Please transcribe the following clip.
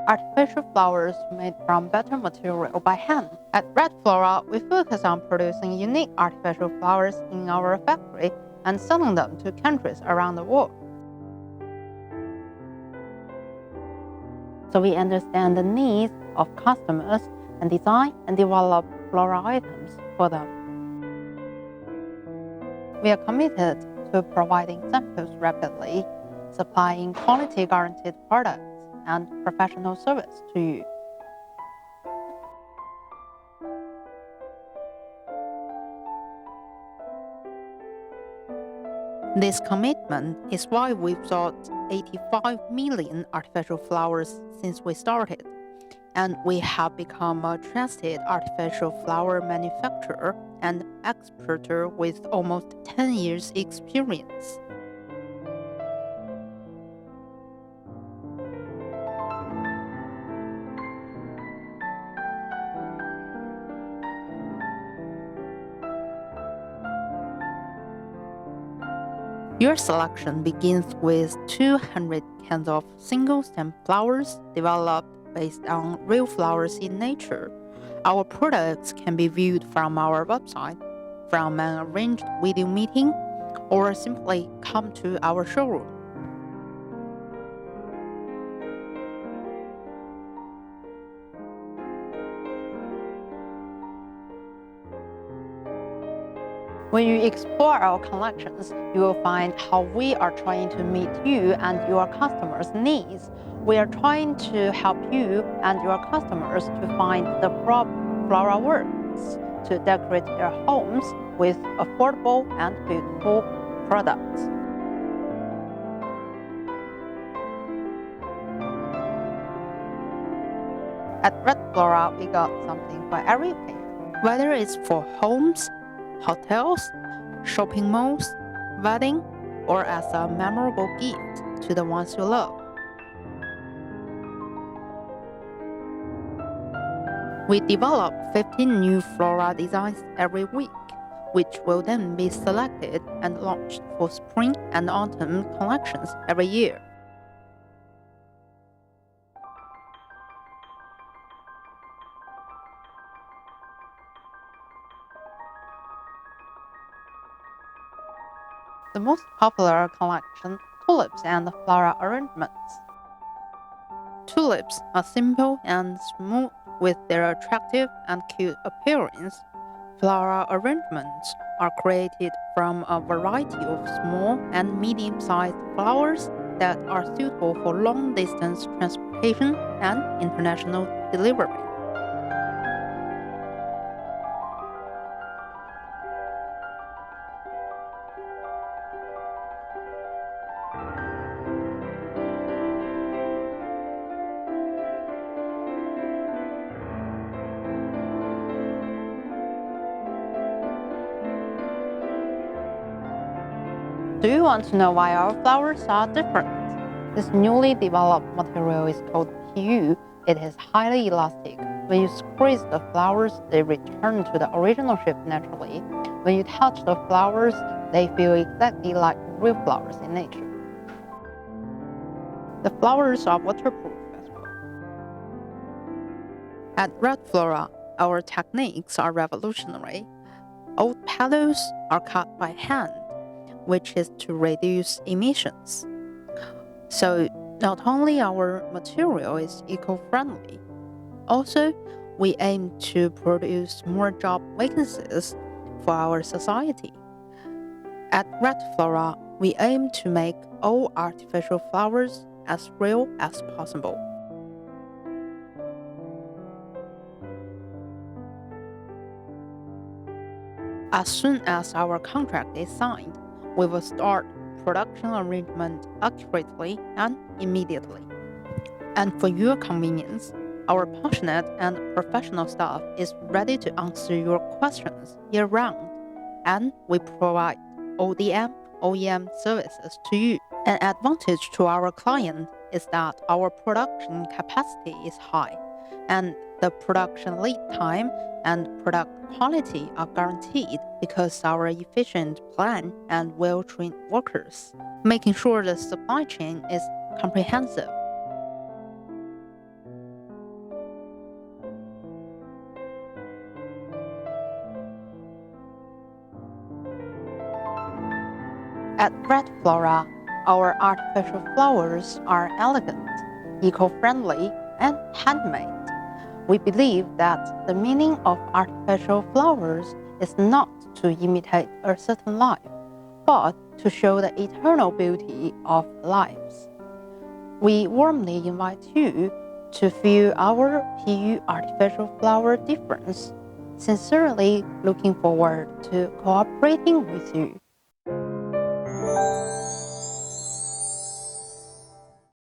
artificial flowers made from better material by hand. At Red Flora, we focus on producing unique artificial flowers in our factory and selling them to countries around the world. So we understand the needs of customers and design and develop floral items for them. We are committed to providing samples rapidly, supplying quality-guaranteed products and professional service to you. This commitment is why we've sold 85 million artificial flowers since we started, and we have become a trusted artificial flower manufacturer and exporter with almost 10 years' experience. Your selection begins with 200 cans of single-stem flowers developed based on real flowers in nature. Our products can be viewed from our website, from an arranged video meeting, or simply come to our showroom. When you explore our collections, you will find how we are trying to meet you and your customers' needs. We are trying to help you and your customers to find the floral works to decorate their homes with affordable and beautiful products. At Red Flora, we got something for every occasion. Whether it's for homes, hotels, shopping malls, wedding, or as a memorable gift to the ones you love. We develop 15 new floral designs every week, which will then be selected and launched for spring and autumn collections every year. The most popular collection, tulips and floral arrangements. Tulips are simple and smooth with their attractive and cute appearance. Floral arrangements are created from a variety of small and medium-sized flowers that are suitable for long-distance transportation and international delivery. Do you want to know why our flowers are different? This newly developed material is called PU. It is highly elastic. When you squeeze the flowers, they return to the original shape naturally. When you touch the flowers, they feel exactly like real flowers in nature. The flowers are waterproof as well. At Red Flora, our techniques are revolutionary. Old petals are cut by hand, which is to reduce emissions. So not only our material is eco-friendly, also we aim to produce more job vacancies for our society. At Red Flora, we aim to make all artificial flowers as real as possible. As soon as our contract is signed, we will start production arrangement accurately and immediately. And for your convenience, our passionate and professional staff is ready to answer your questions year-round, and we provide ODM, OEM services to you. An advantage to our client is that our production capacity is high, and the production lead time and product quality are guaranteed because our efficient plan and well-trained workers, making sure the supply chain is comprehensive. At Red Flora, our artificial flowers are elegant, eco-friendly, and handmade. We believe that the meaning of artificial flowers is not to imitate a certain life, but to show the eternal beauty of lives. We warmly invite you to feel our PU artificial flower difference. Sincerely looking forward to cooperating with you.